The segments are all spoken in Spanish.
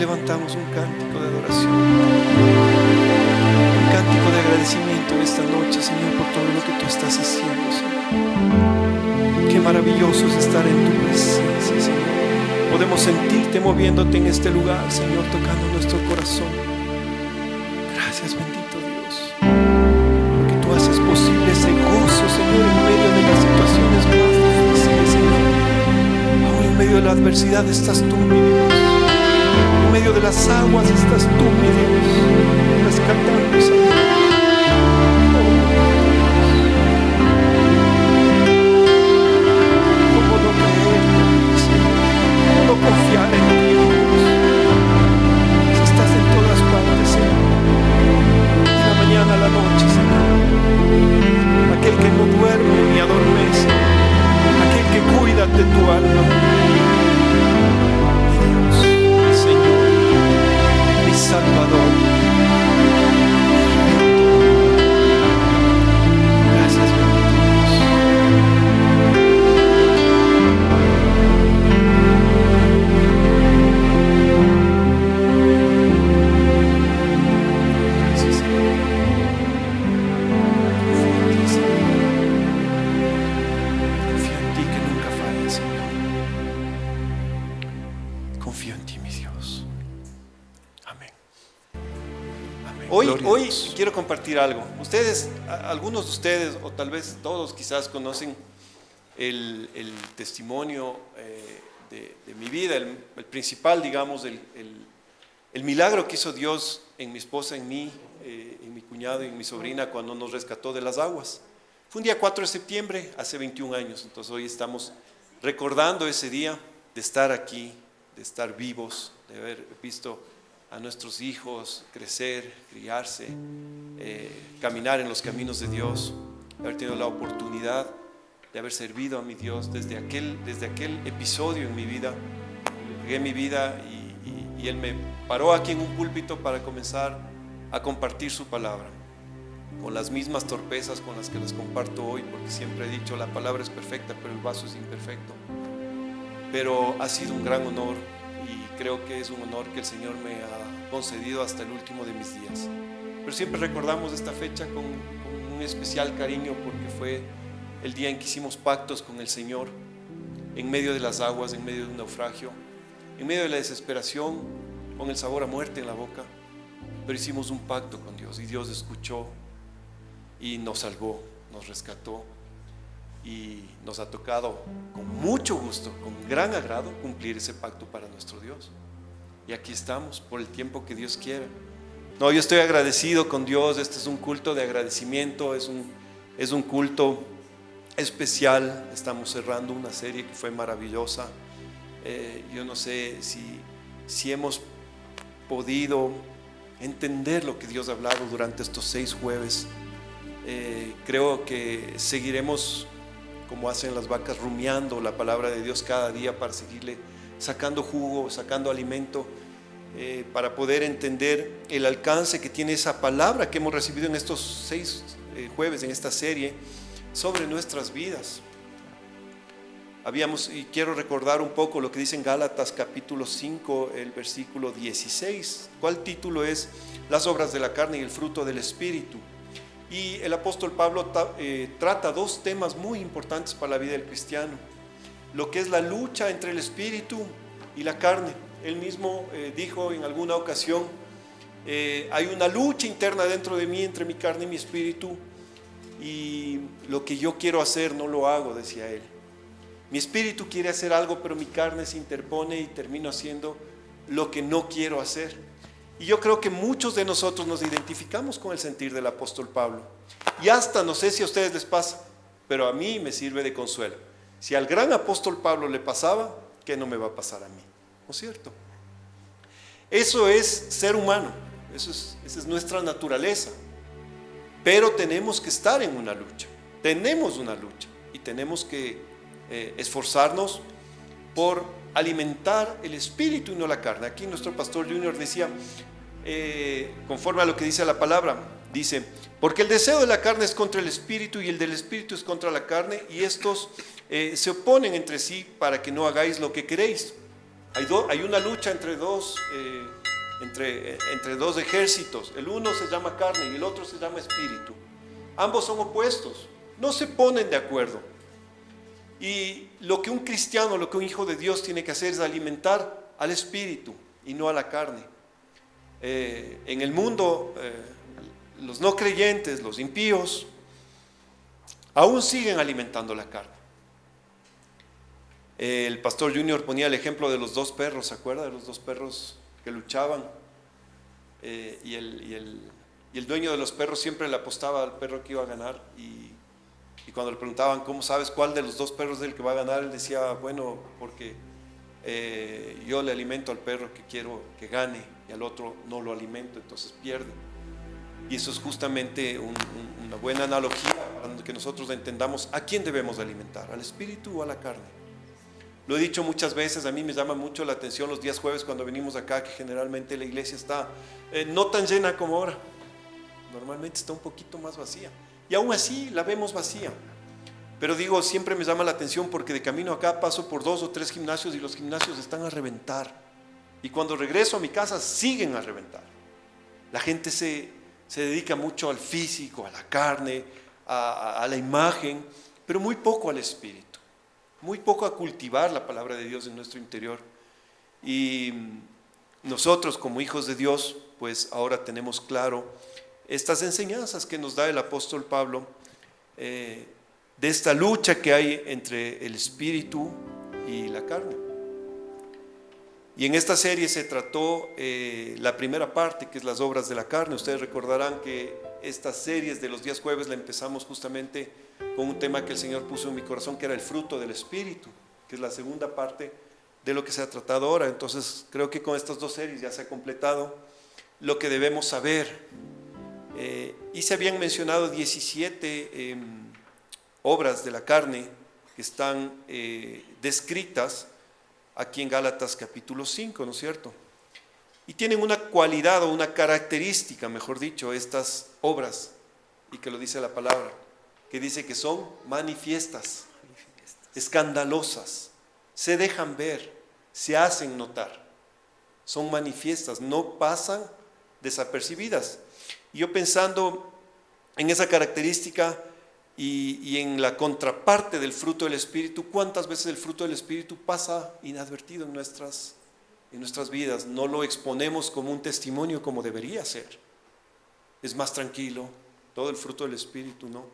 levantamos un cántico de adoración, un cántico de agradecimiento en esta noche, Señor, por todo lo que tú estás haciendo, Señor. Qué maravilloso es estar en tu presencia, Señor. Podemos sentirte moviéndote en este lugar, Señor, tocando nuestro corazón. Gracias, bendito Dios, porque tú haces posible ese gozo, Señor, en medio de las situaciones más difíciles, Señor. Aún en medio de la adversidad estás tú, mi Dios. En medio de las aguas estás tú, mi Dios, rescatando, Señor. ¿Cómo no creer en ti, Señor? ¿Cómo no confiar en ti, Dios? Si estás en todas partes, Señor, de la mañana a la noche, Señor, aquel que no duerme ni adormece, aquel que cuida de tu alma, mi Dios, mi Señor, mi Salvador. Gracias, bendito Dios. Gracias, Señor. Confío en ti, que nunca falles, Señor. Confío en ti, mi Dios. Amén. Amén. Hoy quiero compartir algo. Ustedes, algunos de ustedes, o tal vez todos quizás conocen el testimonio de mi vida, el principal, digamos, el milagro que hizo Dios en mi esposa, en mí, en mi cuñado y en mi sobrina cuando nos rescató de las aguas. Fue un día 4 de septiembre, hace 21 años, entonces hoy estamos recordando ese día de estar aquí, de estar vivos, de haber visto a nuestros hijos crecer, criarse, caminar en los caminos de Dios, de haber tenido la oportunidad de haber servido a mi Dios desde aquel episodio en mi vida. Llegué en mi vida y Él me paró aquí en un púlpito para comenzar a compartir su palabra, con las mismas torpezas con las que las comparto hoy, porque siempre he dicho, la palabra es perfecta, pero el vaso es imperfecto. Pero ha sido un gran honor, y creo que es un honor que el Señor me ha concedido hasta el último de mis días. Pero siempre recordamos esta fecha con un especial cariño, porque fue el día en que hicimos pactos con el Señor, en medio de las aguas, en medio de un naufragio, en medio de la desesperación, con el sabor a muerte en la boca. Pero hicimos un pacto con Dios, y Dios escuchó y nos salvó, nos rescató, y nos ha tocado con mucho gusto, con gran agrado, cumplir ese pacto para nuestro Dios. Y aquí estamos por el tiempo que Dios quiera. No, yo estoy agradecido con Dios. Este es un culto de agradecimiento, es un culto especial. Estamos cerrando una serie que fue maravillosa. Yo no sé si hemos podido entender lo que Dios ha hablado durante estos 6 jueves. Creo que seguiremos, como hacen las vacas, rumiando la palabra de Dios cada día para seguirle sacando jugo, sacando alimento, para poder entender el alcance que tiene esa palabra que hemos recibido en estos 6 jueves en esta serie sobre nuestras vidas. Y quiero recordar un poco lo que dice en Gálatas capítulo 5, el versículo 16, cuál título es Las obras de la carne y el fruto del Espíritu. Y el apóstol Pablo trata 2 temas muy importantes para la vida del cristiano: lo que es la lucha entre el espíritu y la carne. Él mismo dijo en alguna ocasión, hay una lucha interna dentro de mí, entre mi carne y mi espíritu, y lo que yo quiero hacer no lo hago, decía él. Mi espíritu quiere hacer algo, pero mi carne se interpone y termino haciendo lo que no quiero hacer. Y yo creo que muchos de nosotros nos identificamos con el sentir del apóstol Pablo. Y hasta, no sé si a ustedes les pasa, pero a mí me sirve de consuelo. Si al gran apóstol Pablo le pasaba, ¿qué no me va a pasar a mí? ¿No es cierto? Eso es ser humano, esa es nuestra naturaleza. Pero tenemos que estar en una lucha. Tenemos una lucha y tenemos que esforzarnos por alimentar el espíritu y no la carne. Aquí nuestro pastor Junior decía, conforme a lo que dice la palabra, dice: porque el deseo de la carne es contra el espíritu y el del espíritu es contra la carne, y estos se oponen entre sí para que no hagáis lo que queréis. Hay una lucha entre dos ejércitos. El uno se llama carne y el otro se llama espíritu. Ambos son opuestos, no se ponen de acuerdo. Y lo que un cristiano, lo que un hijo de Dios tiene que hacer es alimentar al espíritu y no a la carne. En el mundo, los no creyentes, los impíos, aún siguen alimentando la carne. El pastor Junior ponía el ejemplo de los dos perros, ¿se acuerda? De los dos perros que luchaban. Y el dueño de los perros siempre le apostaba al perro que iba a ganar. Y cuando le preguntaban, ¿cómo sabes cuál de los dos perros es el que va a ganar? Él decía, bueno, porque yo le alimento al perro que quiero que gane y al otro no lo alimento, entonces pierde. Y eso es justamente una buena analogía para que nosotros entendamos a quién debemos alimentar, al espíritu o a la carne. Lo he dicho muchas veces, a mí me llama mucho la atención los días jueves cuando venimos acá, que generalmente la iglesia está no tan llena como ahora. Normalmente está un poquito más vacía. Y aún así la vemos vacía. Pero digo, siempre me llama la atención porque de camino acá paso por 2 o 3 gimnasios y los gimnasios están a reventar. Y cuando regreso a mi casa siguen a reventar. La gente se dedica mucho al físico, a la carne, a la imagen, pero muy poco al espíritu. Muy poco a cultivar la palabra de Dios en nuestro interior. Y nosotros como hijos de Dios, pues ahora tenemos claro estas enseñanzas que nos da el apóstol Pablo, de esta lucha que hay entre el espíritu y la carne. Y en esta serie se trató la primera parte, que es las obras de la carne. Ustedes recordarán que estas series de los días jueves la empezamos justamente con un tema que el Señor puso en mi corazón, que era el fruto del espíritu, que es la segunda parte de lo que se ha tratado ahora. Entonces creo que con estas 2 series ya se ha completado lo que debemos saber. Y se habían mencionado 17 obras de la carne que están descritas aquí en Gálatas capítulo 5, ¿no es cierto? Y tienen una cualidad o una característica, mejor dicho, estas obras, y que lo dice la palabra, que dice que son manifiestas, escandalosas, se dejan ver, se hacen notar, son manifiestas, no pasan desapercibidas. Y yo pensando en esa característica y en la contraparte del fruto del Espíritu, ¿cuántas veces el fruto del Espíritu pasa inadvertido en nuestras vidas? No lo exponemos como un testimonio como debería ser. Es más tranquilo, todo el fruto del Espíritu, ¿no?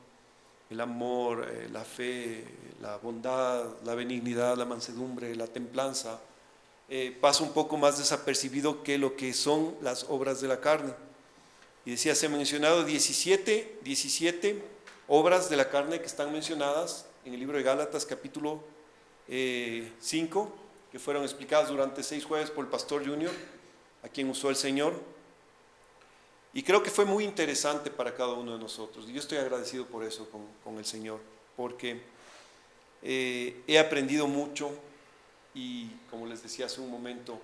El amor, la fe, la bondad, la benignidad, la mansedumbre, la templanza, pasa un poco más desapercibido que lo que son las obras de la carne. Y decía, se han mencionado 17 obras de la carne que están mencionadas en el libro de Gálatas capítulo 5, que fueron explicadas durante 6 jueves por el pastor Junior, a quien usó el Señor. Y creo que fue muy interesante para cada uno de nosotros. Y yo estoy agradecido por eso con el Señor, porque he aprendido mucho y, como les decía hace un momento,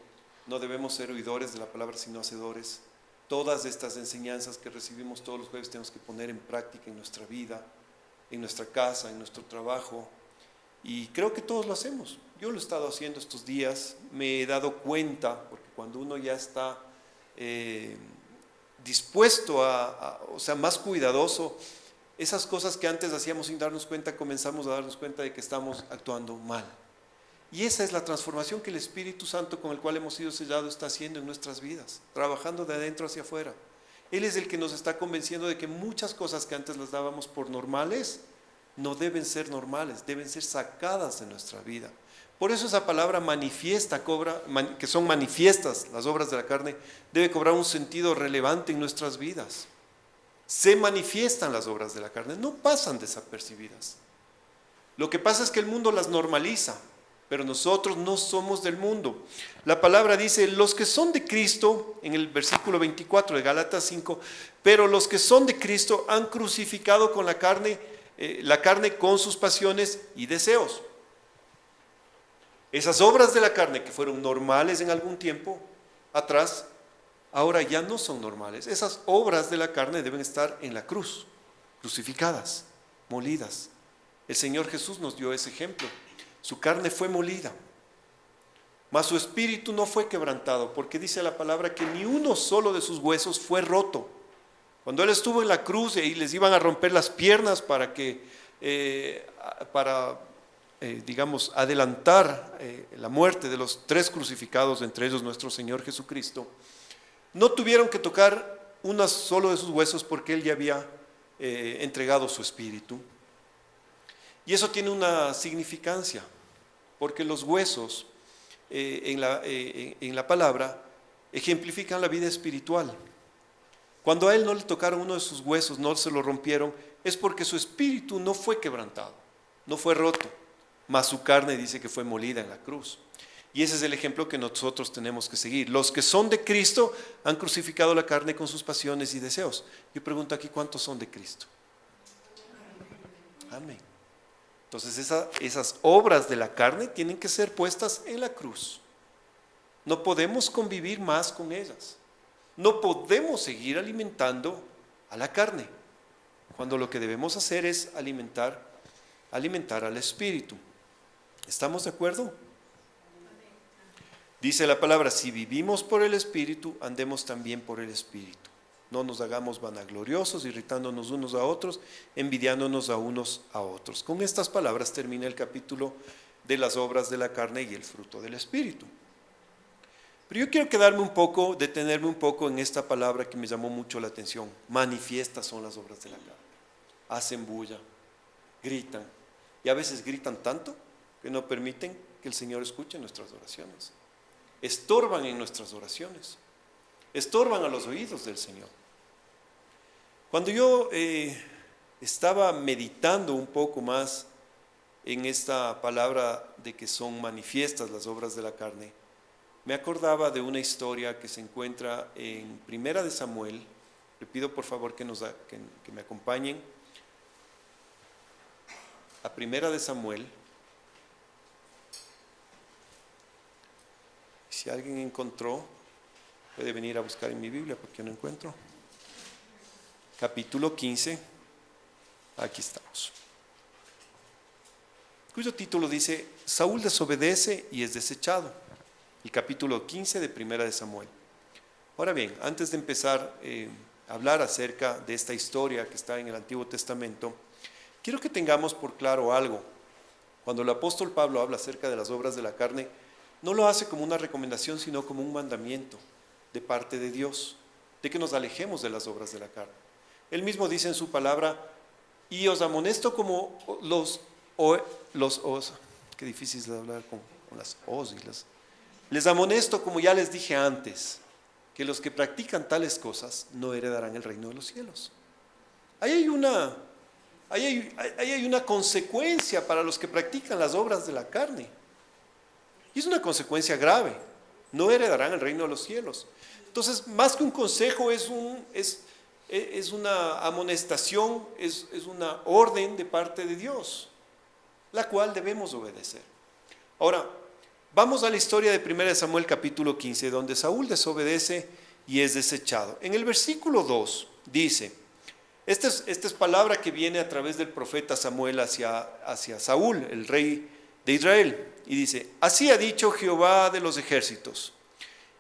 no debemos ser oidores de la palabra, sino hacedores. Todas estas enseñanzas que recibimos todos los jueves tenemos que poner en práctica en nuestra vida, en nuestra casa, en nuestro trabajo. Y creo que todos lo hacemos. Yo lo he estado haciendo estos días, me he dado cuenta, porque cuando uno ya está dispuesto o sea, más cuidadoso, esas cosas que antes hacíamos sin darnos cuenta, comenzamos a darnos cuenta de que estamos actuando mal. Y esa es la transformación que el Espíritu Santo, con el cual hemos sido sellados, está haciendo en nuestras vidas, trabajando de adentro hacia afuera. Él es el que nos está convenciendo de que muchas cosas que antes las dábamos por normales, no deben ser normales, deben ser sacadas de nuestra vida. Por eso esa palabra manifiesta, que son manifiestas las obras de la carne, debe cobrar un sentido relevante en nuestras vidas. Se manifiestan las obras de la carne, no pasan desapercibidas. Lo que pasa es que el mundo las normaliza, pero nosotros no somos del mundo. La palabra dice, los que son de Cristo, en el versículo 24 de Gálatas 5, pero los que son de Cristo han crucificado con la carne con sus pasiones y deseos. Esas obras de la carne que fueron normales en algún tiempo atrás, ahora ya no son normales. Esas obras de la carne deben estar en la cruz, crucificadas, molidas. El Señor Jesús nos dio ese ejemplo. Su carne fue molida. mas su espíritu no fue quebrantado, porque dice la palabra que ni uno solo de sus huesos fue roto. Cuando Él estuvo en la cruz y les iban a romper las piernas para digamos, adelantar la muerte de los 3 crucificados, entre ellos nuestro Señor Jesucristo, no tuvieron que tocar uno solo de sus huesos porque Él ya había entregado su espíritu. Y eso tiene una significancia, porque los huesos en la palabra ejemplifican la vida espiritual. Cuando a Él no le tocaron uno de sus huesos, no se lo rompieron, es porque su espíritu no fue quebrantado, no fue roto, mas su carne dice que fue molida en la cruz. Y ese es el ejemplo que nosotros tenemos que seguir. Los que son de Cristo han crucificado la carne con sus pasiones y deseos. Yo pregunto aquí, ¿cuántos son de Cristo? Amén. Entonces esas obras de la carne tienen que ser puestas en la cruz. No podemos convivir más con ellas. No podemos seguir alimentando a la carne, cuando lo que debemos hacer es alimentar al espíritu. ¿Estamos de acuerdo? Dice la palabra, si vivimos por el espíritu, andemos también por el espíritu. No nos hagamos vanagloriosos, irritándonos unos a otros, envidiándonos a unos a otros. Con estas palabras termina el capítulo de las obras de la carne y el fruto del espíritu. Pero yo quiero detenerme un poco en esta palabra que me llamó mucho la atención. Manifiestas son las obras de la carne. Hacen bulla, gritan, y a veces gritan tanto que no permiten que el Señor escuche nuestras oraciones. Estorban en nuestras oraciones, estorban a los oídos del Señor. Cuando yo estaba meditando un poco más en esta palabra de que son manifiestas las obras de la carne, me acordaba de una historia que se encuentra en Primera de Samuel. Le pido por favor que me acompañen a Primera de Samuel. Si alguien encontró, puede venir a buscar en mi Biblia porque yo no encuentro. Capítulo 15, aquí estamos. Cuyo título dice, Saúl desobedece y es desechado. El capítulo 15 de Primera de Samuel. Ahora bien, antes de empezar a hablar acerca de esta historia que está en el Antiguo Testamento, quiero que tengamos por claro algo. Cuando el apóstol Pablo habla acerca de las obras de la carne, no lo hace como una recomendación, sino como un mandamiento de parte de Dios, de que nos alejemos de las obras de la carne. Él mismo dice en su palabra, y os amonesto como qué difícil es hablar con las os y las. Les amonesto, como ya les dije antes, que los que practican tales cosas no heredarán el reino de los cielos. Ahí hay una consecuencia para los que practican las obras de la carne. Y es una consecuencia grave. No heredarán el reino de los cielos. Entonces, más que un consejo, es una amonestación, es una orden de parte de Dios, la cual debemos obedecer. Ahora, vamos a la historia de 1 Samuel capítulo 15, donde Saúl desobedece y es desechado. En el versículo 2 dice, esta es palabra que viene a través del profeta Samuel hacia Saúl, el rey de Israel, y dice, así ha dicho Jehová de los ejércitos,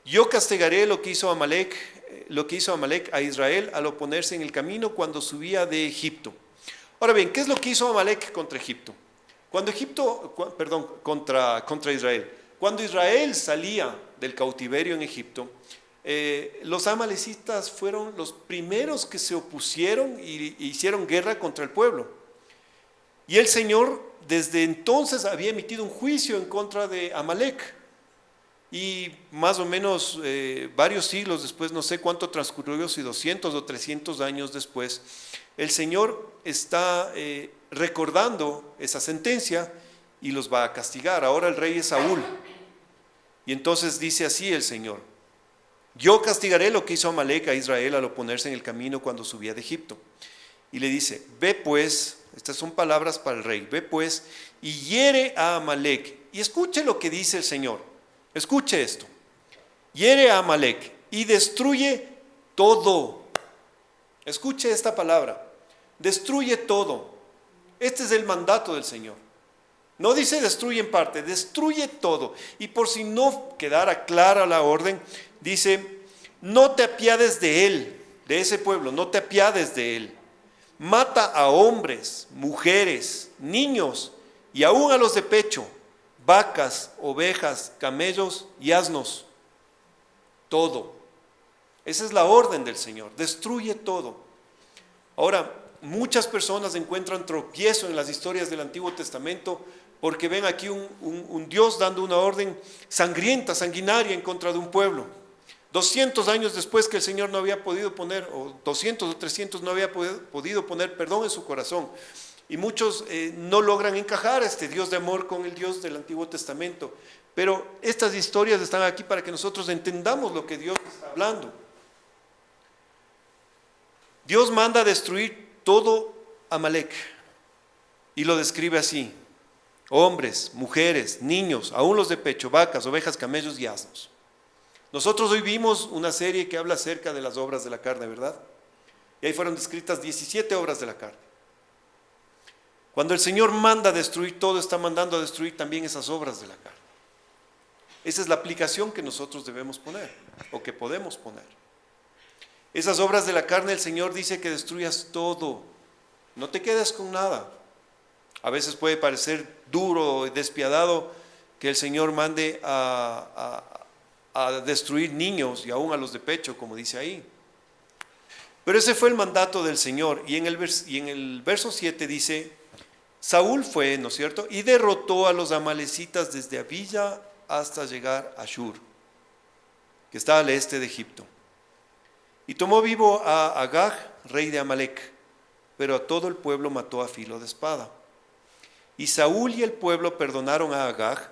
yo castigaré lo que hizo Amalec a Israel al oponerse en el camino cuando subía de Egipto. Ahora bien, ¿qué es lo que hizo Amalec contra Egipto? Contra Israel. Cuando Israel salía del cautiverio en Egipto, los amalecitas fueron los primeros que se opusieron e hicieron guerra contra el pueblo. Y el Señor desde entonces había emitido un juicio en contra de Amalec. Y más o menos varios siglos después, no sé cuánto transcurrió, si 200 o 300 años después, el Señor está recordando esa sentencia y los va a castigar. Ahora el rey es Saúl. Y entonces dice así el Señor, yo castigaré lo que hizo Amalec a Israel al oponerse en el camino cuando subía de Egipto. Y le dice, ve pues, estas son palabras para el rey, ve pues y hiere a Amalec. Y escuche lo que dice el Señor. Escuche esto, hiere a Amalec y destruye todo. Escuche esta palabra, destruye todo. Este es el mandato del Señor. No dice destruye en parte, destruye todo. Y por si no quedara clara la orden, dice, no te apiades de él, de ese pueblo, no te apiades de él. Mata a hombres, mujeres, niños y aún a los de pecho, vacas, ovejas, camellos y asnos. Todo. Esa es la orden del Señor, destruye todo. Ahora, muchas personas encuentran tropiezo en las historias del Antiguo Testamento porque ven aquí un Dios dando una orden sangrienta, sanguinaria en contra de un pueblo. 200 años después que el Señor no había podido poner, o 200 o 300 no había podido poner perdón en su corazón. Y muchos no logran encajar a este Dios de amor con el Dios del Antiguo Testamento. Pero estas historias están aquí para que nosotros entendamos lo que Dios está hablando. Dios manda destruir todo Amalek y lo describe así: hombres, mujeres, niños, aún los de pecho, vacas, ovejas, camellos y asnos. Nosotros hoy vimos una serie que habla acerca de las obras de la carne, ¿verdad? Y ahí fueron descritas 17 obras de la carne. Cuando el Señor manda destruir todo, está mandando a destruir también esas obras de la carne. Esa es la aplicación que nosotros debemos poner, o que podemos poner. Esas obras de la carne, el Señor dice que destruyas todo, no te quedes con nada. A veces puede parecer duro y despiadado que el Señor mande a destruir niños y aún a los de pecho, como dice ahí. Pero ese fue el mandato del Señor. Y en el verso 7 dice, Saúl fue, ¿no es cierto?, y derrotó a los amalecitas desde Avilla hasta llegar a Shur, que está al este de Egipto. Y tomó vivo a Agag, rey de Amalek, pero a todo el pueblo mató a filo de espada. Y Saúl y el pueblo perdonaron a Agag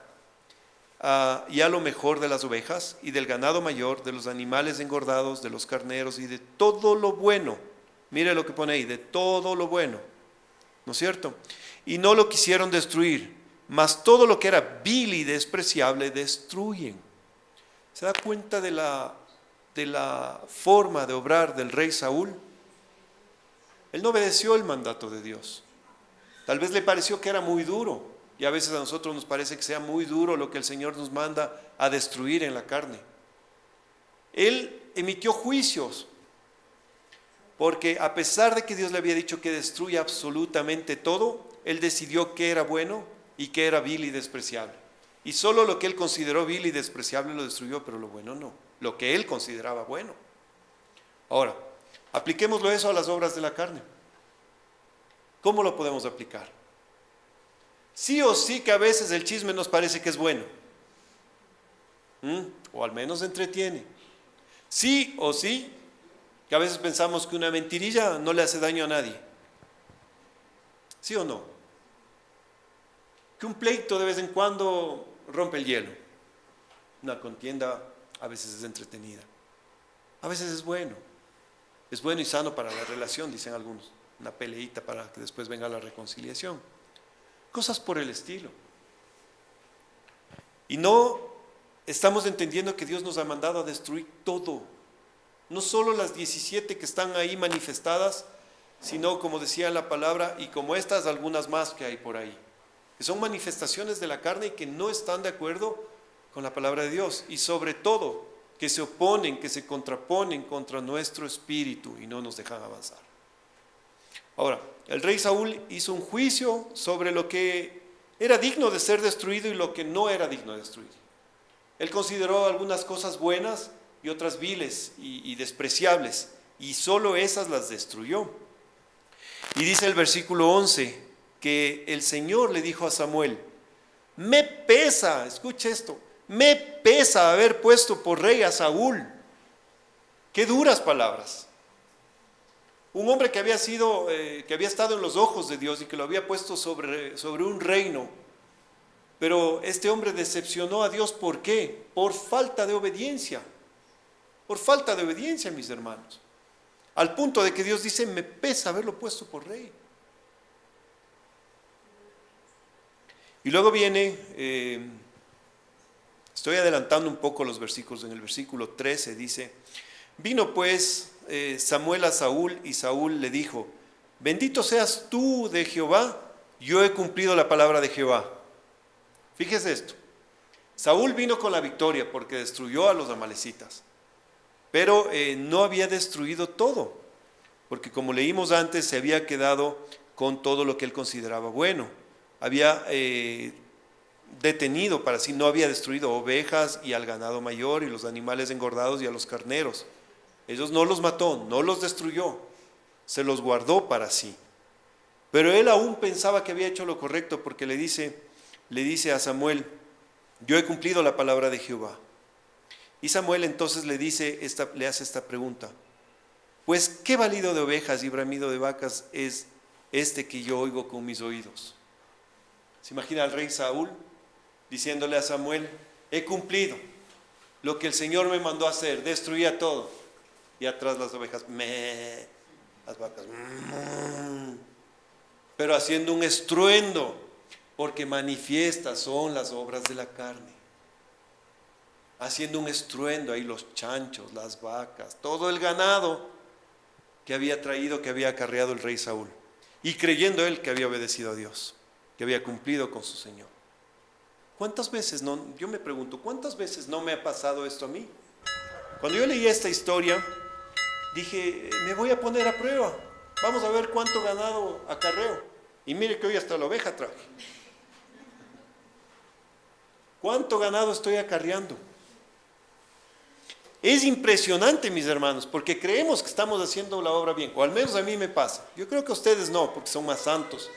y a lo mejor de las ovejas y del ganado mayor, de los animales engordados, de los carneros y de todo lo bueno. Mire lo que pone ahí, de todo lo bueno, ¿no es cierto? Y no lo quisieron destruir, mas todo lo que era vil y despreciable destruyen. ¿Se da cuenta de la forma de obrar del rey Saúl? Él no obedeció el mandato de Dios. Tal vez le pareció que era muy duro, y a veces a nosotros nos parece que sea muy duro lo que el Señor nos manda a destruir en la carne. Él emitió juicios, porque a pesar de que Dios le había dicho que destruya absolutamente todo, él decidió qué era bueno y qué era vil y despreciable. Y solo lo que él consideró vil y despreciable lo destruyó, pero lo bueno no, lo que él consideraba bueno. Ahora, apliquémoslo eso a las obras de la carne. ¿Cómo lo podemos aplicar? Sí o sí que a veces el chisme nos parece que es bueno, o al menos entretiene. Sí o sí que a veces pensamos que una mentirilla no le hace daño a nadie. ¿Sí o no? Que un pleito de vez en cuando rompe el hielo. Una contienda a veces es entretenida, a veces es bueno y sano para la relación, dicen algunos. Una peleita para que después venga la reconciliación. Cosas por el estilo. Y no estamos entendiendo que Dios nos ha mandado a destruir todo. No solo las 17 que están ahí manifestadas, sino, como decía la palabra, y como estas, algunas más que hay por ahí, que son manifestaciones de la carne y que no están de acuerdo con la palabra de Dios. Y sobre todo, que se oponen, que se contraponen contra nuestro espíritu y no nos dejan avanzar. Ahora, el rey Saúl hizo un juicio sobre lo que era digno de ser destruido y lo que no era digno de destruir. Él consideró algunas cosas buenas y otras viles y despreciables, y solo esas las destruyó. Y dice el versículo 11 que el Señor le dijo a Samuel: me pesa, escuche esto, me pesa haber puesto por rey a Saúl. Qué duras palabras. Un hombre que había estado en los ojos de Dios y que lo había puesto sobre un reino. Pero este hombre decepcionó a Dios. ¿Por qué? Por falta de obediencia. Por falta de obediencia, mis hermanos. Al punto de que Dios dice: me pesa haberlo puesto por rey. Y luego viene, estoy adelantando un poco los versículos, en el versículo 13 dice: vino pues Samuel a Saúl, y Saúl le dijo: bendito seas tú de Jehová, yo he cumplido la palabra de Jehová. Fíjese esto. Saúl vino con la victoria porque destruyó a los amalecitas, pero no había destruido todo, porque como leímos antes, se había quedado con todo lo que él consideraba bueno. Había detenido para sí, no había destruido ovejas y al ganado mayor y los animales engordados y a los carneros. Ellos no los mató, no los destruyó, se los guardó para sí. Pero él aún pensaba que había hecho lo correcto, porque le dice a Samuel: yo he cumplido la palabra de Jehová. Y Samuel entonces le hace esta pregunta: pues qué balido de ovejas y bramido de vacas es este que yo oigo con mis oídos. ¿Se imagina al rey Saúl diciéndole a Samuel: he cumplido lo que el Señor me mandó a hacer, destruía todo? Y atrás las ovejas, las vacas, pero haciendo un estruendo, porque manifiestas son las obras de la carne. Haciendo un estruendo ahí los chanchos, las vacas, todo el ganado que había traído, que había acarreado el rey Saúl, y creyendo él que había obedecido a Dios, que había cumplido con su Señor. ¿Cuántas veces no? Yo me pregunto, ¿cuántas veces no me ha pasado esto a mí? Cuando yo leí esta historia, dije, me voy a poner a prueba, vamos a ver cuánto ganado acarreo. Y mire que hoy hasta la oveja traje. ¿Cuánto ganado estoy acarreando? Es impresionante, mis hermanos, porque creemos que estamos haciendo la obra bien, o al menos a mí me pasa. Yo creo que a ustedes no, porque son más santos.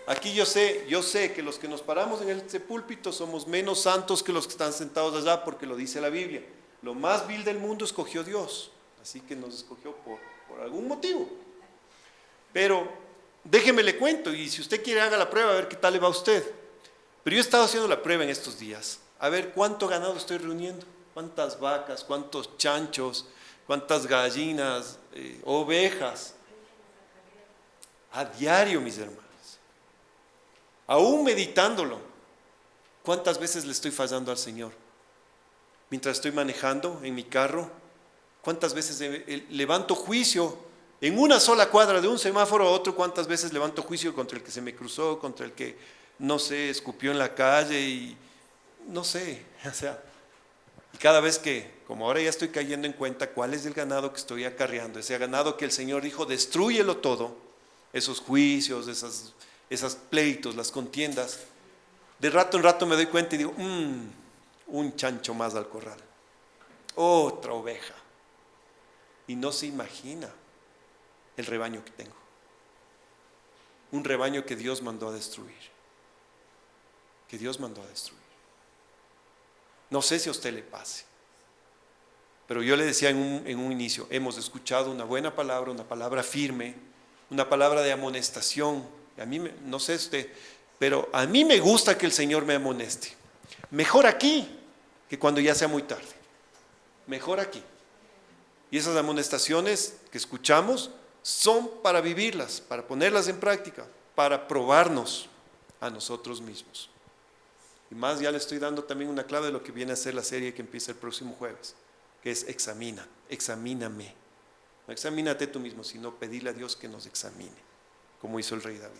Aquí yo sé que los que nos paramos en este púlpito somos menos santos que los que están sentados allá, porque lo dice la Biblia. Lo más vil del mundo escogió Dios, así que nos escogió por algún motivo. Pero déjeme le cuento, y si usted quiere haga la prueba a ver qué tal le va a usted. Pero yo he estado haciendo la prueba en estos días, a ver cuánto ganado estoy reuniendo. ¿Cuántas vacas, cuántos chanchos, cuántas gallinas, ovejas? A diario, mis hermanos. Aún meditándolo, ¿cuántas veces le estoy fallando al Señor? Mientras estoy manejando en mi carro, ¿cuántas veces levanto juicio en una sola cuadra de un semáforo a otro? ¿Cuántas veces levanto juicio contra el que se me cruzó, contra el que, no sé, escupió en la calle y no sé, o sea... Y cada vez que, como ahora ya estoy cayendo en cuenta cuál es el ganado que estoy acarreando, ese ganado que el Señor dijo, destrúyelo todo, esos juicios, esas pleitos, las contiendas, de rato en rato me doy cuenta y digo, un chancho más al corral, otra oveja. Y no se imagina el rebaño que tengo. Un rebaño que Dios mandó a destruir. Que Dios mandó a destruir. No sé si a usted le pase, pero yo le decía en un inicio, hemos escuchado una buena palabra, una palabra firme, una palabra de amonestación. A mí, no sé usted, pero a mí me gusta que el Señor me amoneste. Mejor aquí que cuando ya sea muy tarde. Mejor aquí. Y esas amonestaciones que escuchamos son para vivirlas, para ponerlas en práctica, para probarnos a nosotros mismos. Y más, ya le estoy dando también una clave de lo que viene a ser la serie que empieza el próximo jueves, que es examíname. No examínate tú mismo, sino pedirle a Dios que nos examine, como hizo el rey David.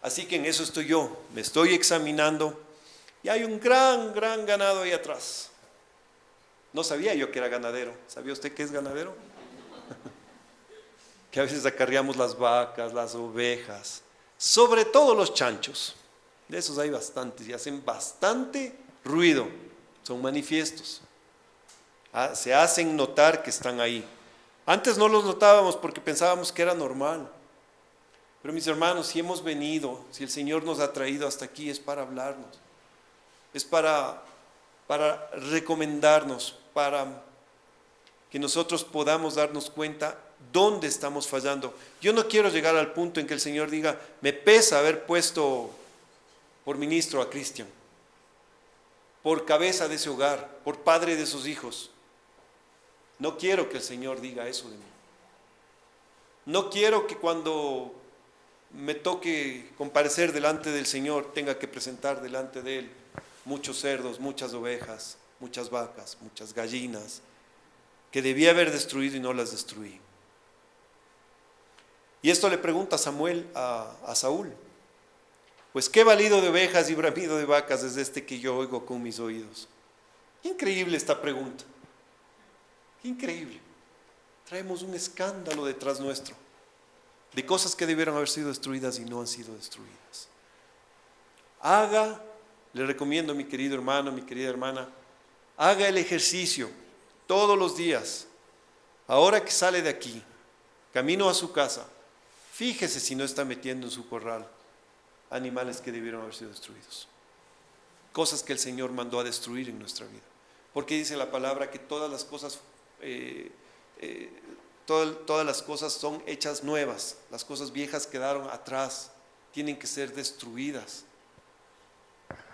Así que en eso estoy yo, me estoy examinando, y hay un gran ganado ahí atrás. No sabía yo que era ganadero. ¿Sabía usted que es ganadero? Que a veces acarreamos las vacas, las ovejas, sobre todo los chanchos. De esos hay bastantes y hacen bastante ruido, son manifiestos. Se hacen notar que están ahí. Antes no los notábamos porque pensábamos que era normal. Pero mis hermanos, si hemos venido, si el Señor nos ha traído hasta aquí, es para hablarnos, es para recomendarnos, para que nosotros podamos darnos cuenta dónde estamos fallando. Yo no quiero llegar al punto en que el Señor diga, me pesa haber puesto por ministro a Cristian, por cabeza de ese hogar, por padre de sus hijos. No quiero que el Señor diga eso de mí. No quiero que cuando me toque comparecer delante del Señor tenga que presentar delante de Él muchos cerdos, muchas ovejas, muchas vacas, muchas gallinas, que debía haber destruido y no las destruí. Y esto le pregunta Samuel a Saúl. Pues qué balido de ovejas y bramido de vacas es este que yo oigo con mis oídos. Qué increíble esta pregunta. Qué increíble. Traemos un escándalo detrás nuestro de cosas que debieron haber sido destruidas y no han sido destruidas. Le recomiendo, mi querido hermano, mi querida hermana, haga el ejercicio todos los días. Ahora que sale de aquí, camino a su casa, fíjese si no está metiendo en su corral animales que debieron haber sido destruidos. Cosas que el Señor mandó a destruir en nuestra vida. Porque dice la palabra que todas las cosas son hechas nuevas. Las cosas viejas quedaron atrás, tienen que ser destruidas.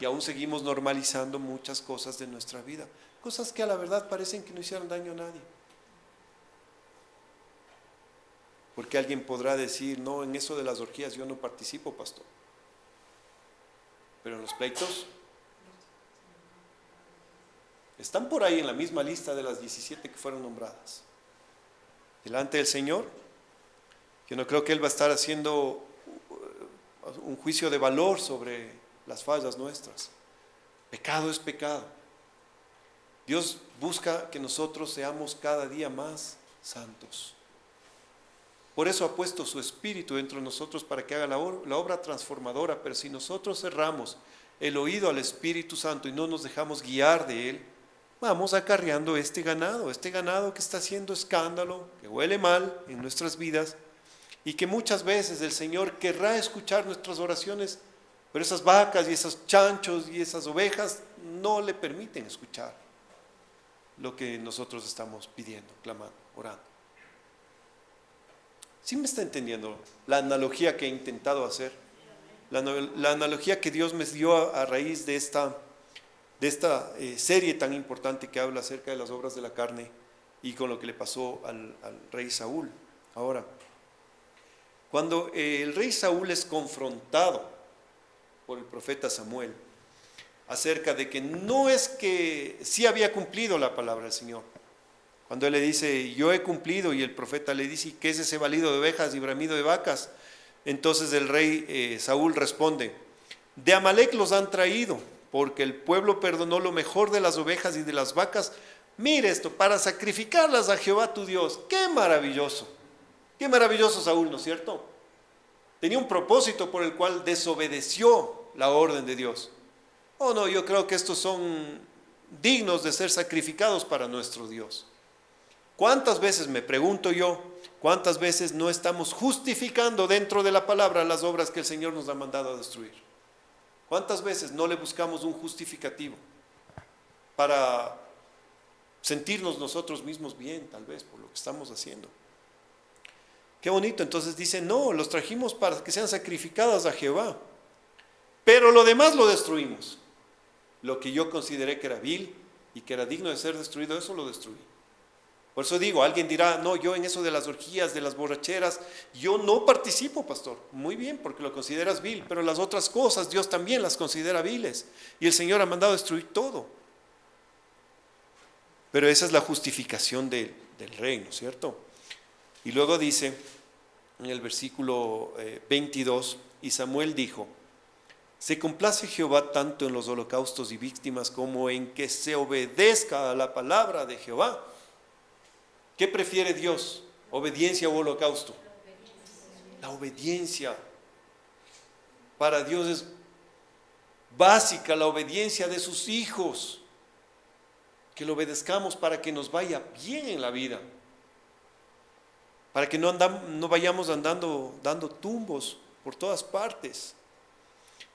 Y aún seguimos normalizando muchas cosas de nuestra vida. Cosas que a la verdad parecen que no hicieron daño a nadie. Porque alguien podrá decir, no, en eso de las orgías yo no participo, pastor. Pero en los pleitos están por ahí en la misma lista de las 17 que fueron nombradas. Delante del Señor, yo no creo que Él va a estar haciendo un juicio de valor sobre las fallas nuestras. Pecado es pecado. Dios busca que nosotros seamos cada día más santos. Por eso ha puesto su Espíritu dentro de nosotros para que haga la obra transformadora. Pero si nosotros cerramos el oído al Espíritu Santo y no nos dejamos guiar de Él, vamos acarreando este ganado que está haciendo escándalo, que huele mal en nuestras vidas y que muchas veces el Señor querrá escuchar nuestras oraciones, pero esas vacas y esos chanchos y esas ovejas no le permiten escuchar lo que nosotros estamos pidiendo, clamando, orando. ¿Sí me está entendiendo la analogía que he intentado hacer? La analogía que Dios me dio a raíz de esta serie tan importante que habla acerca de las obras de la carne y con lo que le pasó al rey Saúl. Ahora, cuando el rey Saúl es confrontado por el profeta Samuel acerca de que no es que sí había cumplido la palabra del Señor, cuando él le dice, yo he cumplido, y el profeta le dice, ¿qué es ese balido de ovejas y bramido de vacas? Entonces el rey Saúl responde, de Amalec los han traído, porque el pueblo perdonó lo mejor de las ovejas y de las vacas. Mire esto, para sacrificarlas a Jehová tu Dios. ¡Qué maravilloso! ¡Qué maravilloso Saúl!, ¿no es cierto? Tenía un propósito por el cual desobedeció la orden de Dios. Oh no, yo creo que estos son dignos de ser sacrificados para nuestro Dios. ¿Cuántas veces, me pregunto yo, cuántas veces no estamos justificando dentro de la palabra las obras que el Señor nos ha mandado a destruir? ¿Cuántas veces no le buscamos un justificativo para sentirnos nosotros mismos bien, tal vez, por lo que estamos haciendo? Qué bonito. Entonces dice, no, los trajimos para que sean sacrificadas a Jehová, pero lo demás lo destruimos. Lo que yo consideré que era vil y que era digno de ser destruido, eso lo destruí. Por eso digo, alguien dirá, no, yo en eso de las orgías, de las borracheras, yo no participo, pastor. Muy bien, porque lo consideras vil, pero las otras cosas Dios también las considera viles. Y el Señor ha mandado destruir todo. Pero esa es la justificación del rey, ¿no es cierto? Y luego dice en el versículo 22, y Samuel dijo, se complace Jehová tanto en los holocaustos y víctimas como en que se obedezca a la palabra de Jehová. ¿Qué prefiere Dios? ¿Obediencia o holocausto? La obediencia. Para Dios es básica la obediencia de sus hijos. Que lo obedezcamos para que nos vaya bien en la vida. Para que no vayamos dando tumbos por todas partes.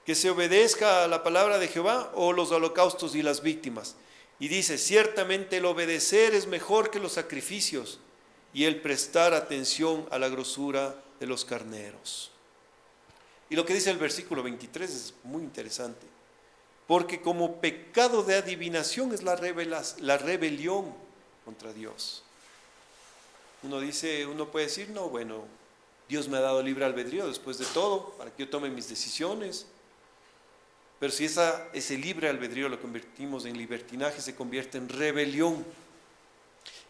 Que se obedezca a la palabra de Jehová o los holocaustos y las víctimas. Y dice, ciertamente el obedecer es mejor que los sacrificios y el prestar atención a la grosura de los carneros. Y lo que dice el versículo 23 es muy interesante, porque como pecado de adivinación es la rebelión contra Dios. Uno puede decir, no, bueno, Dios me ha dado libre albedrío después de todo, para que yo tome mis decisiones. Pero si ese libre albedrío lo convertimos en libertinaje, se convierte en rebelión.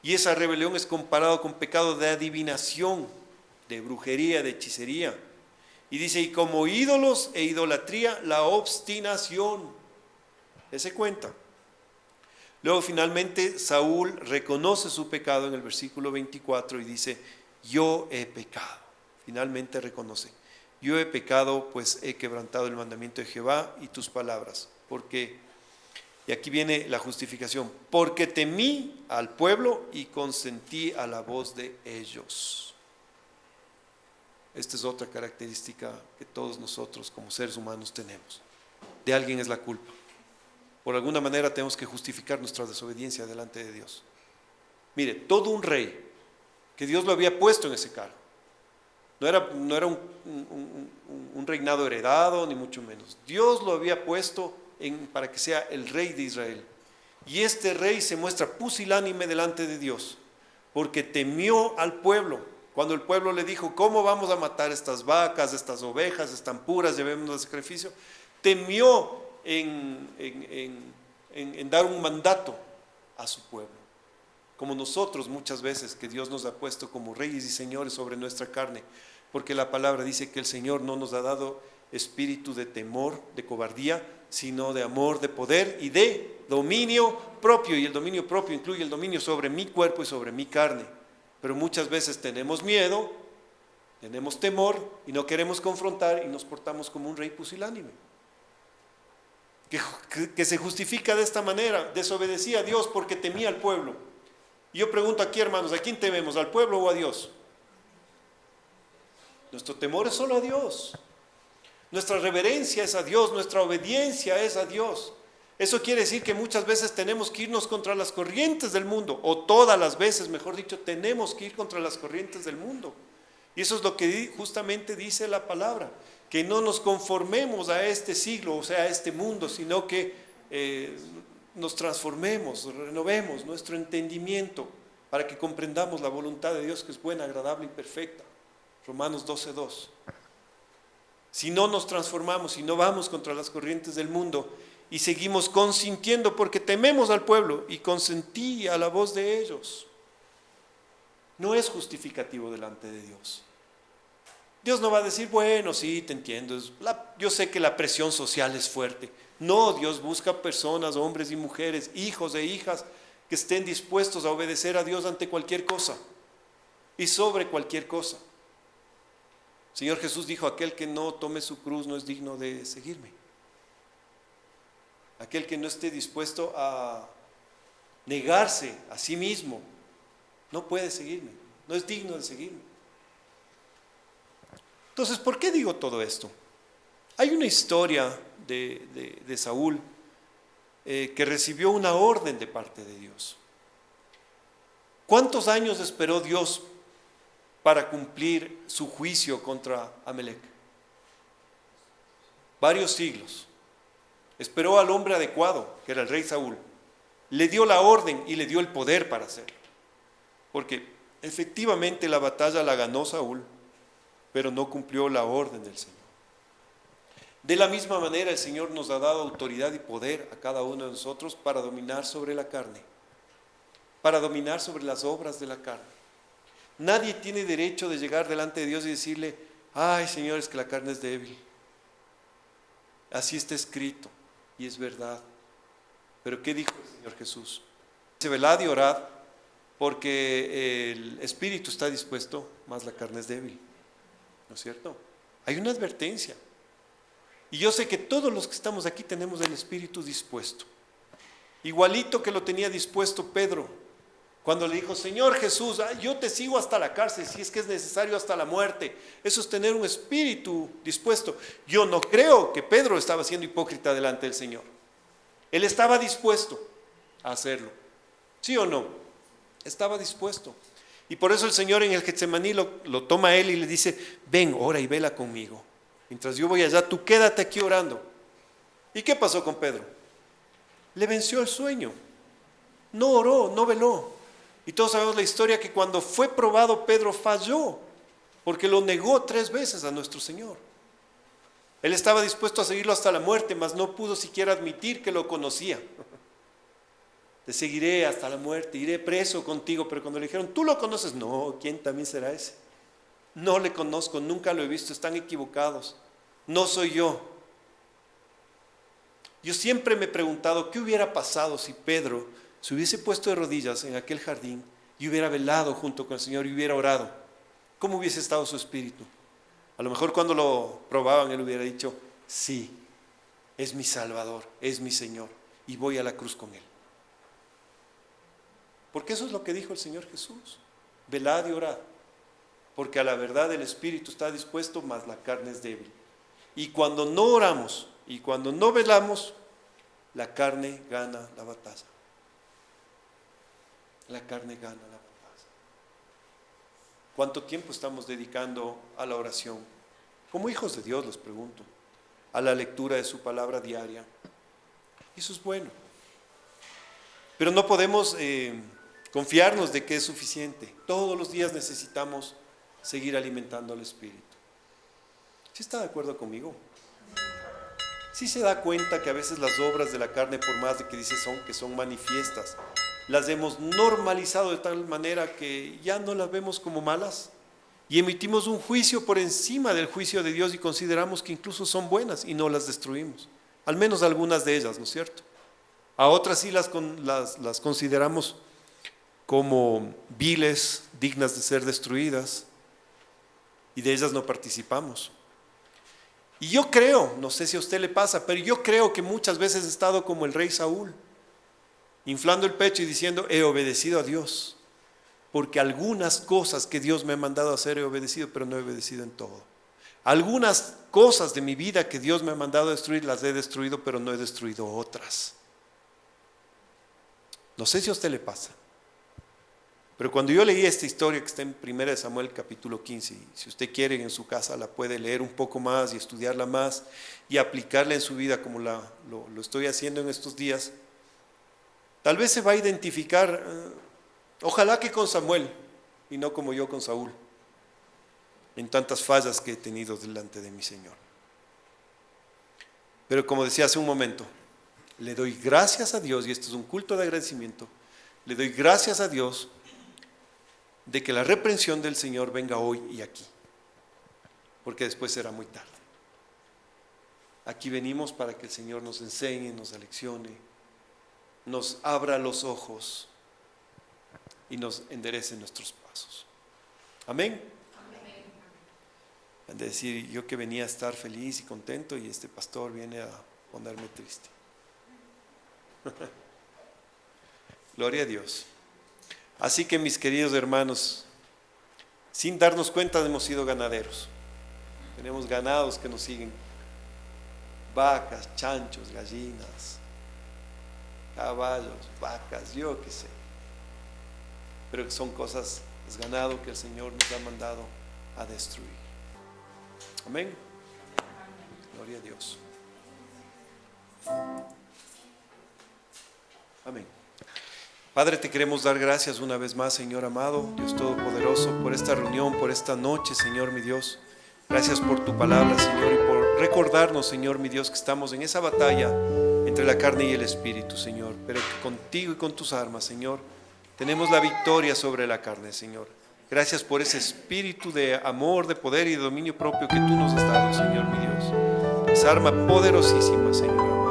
Y esa rebelión es comparado con pecado de adivinación, de brujería, de hechicería. Y dice, y como ídolos e idolatría, la obstinación. Ese cuenta. Luego finalmente Saúl reconoce su pecado en el versículo 24 y dice, yo he pecado. Finalmente reconoce, yo he pecado, pues he quebrantado el mandamiento de Jehová y tus palabras. Porque, y aquí viene la justificación, porque temí al pueblo y consentí a la voz de ellos. Esta es otra característica que todos nosotros como seres humanos tenemos. De alguien es la culpa. Por alguna manera tenemos que justificar nuestra desobediencia delante de Dios. Mire, todo un rey que Dios lo había puesto en ese cargo. No era un reinado heredado, ni mucho menos. Dios lo había puesto para que sea el rey de Israel. Y este rey se muestra pusilánime delante de Dios, porque temió al pueblo. Cuando el pueblo le dijo, ¿cómo vamos a matar estas vacas, estas ovejas, están puras, llevémonos de sacrificio? Temió en dar un mandato a su pueblo, como nosotros muchas veces que Dios nos ha puesto como reyes y señores sobre nuestra carne, porque la palabra dice que el Señor no nos ha dado espíritu de temor, de cobardía, sino de amor, de poder y de dominio propio, y el dominio propio incluye el dominio sobre mi cuerpo y sobre mi carne. Pero muchas veces tenemos miedo, tenemos temor y no queremos confrontar y nos portamos como un rey pusilánime. Que se justifica de esta manera, desobedecía a Dios porque temía al pueblo. Y yo pregunto aquí, hermanos, ¿a quién tememos? ¿Al pueblo o a Dios? Nuestro temor es solo a Dios. Nuestra reverencia es a Dios, nuestra obediencia es a Dios. Eso quiere decir que muchas veces tenemos que irnos contra las corrientes del mundo, o todas las veces, mejor dicho, tenemos que ir contra las corrientes del mundo. Y eso es lo que justamente dice la palabra. Que no nos conformemos a este siglo, o sea, a este mundo, sino que nos transformemos, renovemos nuestro entendimiento para que comprendamos la voluntad de Dios que es buena, agradable y perfecta. Romanos 12:2. Si no nos transformamos, si no vamos contra las corrientes del mundo y seguimos consintiendo porque tememos al pueblo y consentí a la voz de ellos, no es justificativo delante de Dios. Dios no va a decir, bueno, sí, te entiendo, yo sé que la presión social es fuerte. No, Dios busca personas, hombres y mujeres, hijos e hijas, que estén dispuestos a obedecer a Dios ante cualquier cosa y sobre cualquier cosa. Señor Jesús dijo, aquel que no tome su cruz no es digno de seguirme. Aquel que no esté dispuesto a negarse a sí mismo, no puede seguirme, no es digno de seguirme. Entonces, ¿por qué digo todo esto? Hay una historia de Saúl que recibió una orden de parte de Dios. ¿Cuántos años esperó Dios para cumplir su juicio contra Amalec? Varios siglos. Esperó al hombre adecuado, que era el rey Saúl. Le dio la orden y le dio el poder para hacerlo. Porque efectivamente la batalla la ganó Saúl, pero no cumplió la orden del Señor. De la misma manera el Señor nos ha dado autoridad y poder a cada uno de nosotros para dominar sobre la carne, para dominar sobre las obras de la carne. Nadie tiene derecho de llegar delante de Dios y decirle, ay Señor, es que la carne es débil. Así está escrito y es verdad. Pero ¿qué dijo el Señor Jesús? Dice, velad y orad porque el espíritu está dispuesto, mas la carne es débil. ¿No es cierto? Hay una advertencia. Y yo sé que todos los que estamos aquí tenemos el espíritu dispuesto. Igualito que lo tenía dispuesto Pedro, cuando le dijo, Señor Jesús, yo te sigo hasta la cárcel, si es que es necesario hasta la muerte. Eso es tener un espíritu dispuesto. Yo no creo que Pedro estaba siendo hipócrita delante del Señor. Él estaba dispuesto a hacerlo. ¿Sí o no? Estaba dispuesto. Y por eso el Señor en el Getsemaní lo toma a él y le dice, ven, ora y vela conmigo. Mientras yo voy allá, tú quédate aquí orando. ¿Y qué pasó con Pedro? Le venció el sueño. No oró, no veló. Y todos sabemos la historia que cuando fue probado, Pedro falló, porque lo negó 3 veces a nuestro Señor. Él estaba dispuesto a seguirlo hasta la muerte, mas no pudo siquiera admitir que lo conocía. Te seguiré hasta la muerte, iré preso contigo. Pero cuando le dijeron, ¿tú lo conoces? No, ¿quién también será ese? no le conozco, nunca lo he visto, están equivocados, no soy yo. Yo siempre me he preguntado qué hubiera pasado si Pedro se hubiese puesto de rodillas en aquel jardín y hubiera velado junto con el Señor y hubiera orado. ¿Cómo hubiese estado su espíritu? A lo mejor cuando lo probaban él hubiera dicho, sí, es mi Salvador, es mi Señor y voy a la cruz con él. Porque eso es lo que dijo el Señor Jesús, velad y orad, porque a la verdad el espíritu está dispuesto, mas la carne es débil. Y cuando no oramos y cuando no velamos, la carne gana la batalla. La carne gana la batalla. ¿Cuánto tiempo estamos dedicando a la oración? Como hijos de Dios les pregunto, a la lectura de su palabra diaria. Eso es bueno. Pero no podemos confiarnos de que es suficiente. Todos los días necesitamos seguir alimentando al Espíritu. ¿Sí está de acuerdo conmigo? ¿Sí se da cuenta que a veces las obras de la carne, por más de que dice que son manifiestas, las hemos normalizado de tal manera que ya no las vemos como malas? Y emitimos un juicio por encima del juicio de Dios y consideramos que incluso son buenas y no las destruimos. Al menos algunas de ellas, ¿no es cierto? A otras sí las consideramos como viles, dignas de ser destruidas, y de ellas no participamos. Y yo creo, no sé si a usted le pasa, pero yo creo que muchas veces he estado como el rey Saúl, inflando el pecho y diciendo, he obedecido a Dios, porque algunas cosas que Dios me ha mandado hacer he obedecido, pero no he obedecido en todo. Algunas cosas de mi vida que Dios me ha mandado a destruir, las he destruido, pero no he destruido otras. No sé si a usted le pasa, pero cuando yo leí esta historia que está en 1 Samuel capítulo 15, y si usted quiere en su casa la puede leer un poco más y estudiarla más y aplicarla en su vida como lo estoy haciendo en estos días, tal vez se va a identificar, ojalá que con Samuel y no como yo con Saúl, en tantas fallas que he tenido delante de mi Señor. Pero como decía hace un momento, le doy gracias a Dios, y esto es un culto de agradecimiento, le doy gracias a Dios de que la reprensión del Señor venga hoy y aquí, porque después será muy tarde. Aquí venimos para que el Señor nos enseñe, nos aleccione, nos abra los ojos y nos enderece nuestros pasos. Amén. Han de decir, yo que venía a estar feliz y contento y este pastor viene a ponerme triste. Gloria a Dios. Así que mis queridos hermanos, sin darnos cuenta hemos sido ganaderos. Tenemos ganados que nos siguen, vacas, chanchos, gallinas, caballos, vacas, yo qué sé. Pero son cosas, es ganado que el Señor nos ha mandado a destruir. Amén. Gloria a Dios. Amén. Padre, te queremos dar gracias una vez más, Señor amado, Dios Todopoderoso, por esta reunión, por esta noche, Señor mi Dios. Gracias por tu palabra, Señor, y por recordarnos, Señor mi Dios, que estamos en esa batalla entre la carne y el espíritu, Señor, pero que contigo y con tus armas, Señor, tenemos la victoria sobre la carne, Señor. Gracias por ese espíritu de amor, de poder y de dominio propio que tú nos has dado, Señor mi Dios. Esa arma poderosísima, Señor amado.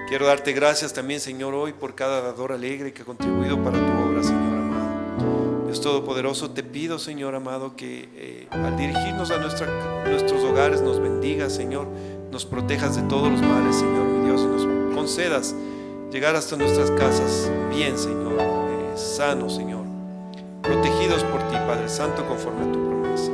Quiero darte gracias también, Señor, hoy por cada dador alegre que ha contribuido para tu obra, Señor amado. Dios Todopoderoso, te pido, Señor amado, que al dirigirnos a nuestros hogares nos bendigas, Señor, nos protejas de todos los males, Señor mi Dios, y nos concedas llegar hasta nuestras casas bien, Señor, sanos, Señor, protegidos por ti, Padre Santo, conforme a tu promesa.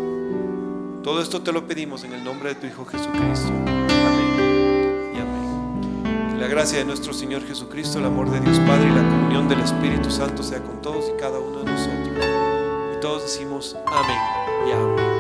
Todo esto te lo pedimos en el nombre de tu Hijo Jesucristo. Amén y amén. Que la gracia de nuestro Señor Jesucristo, el amor de Dios Padre y la comunión del Espíritu Santo sea con todos y cada uno de nosotros. Y todos decimos amén y amén.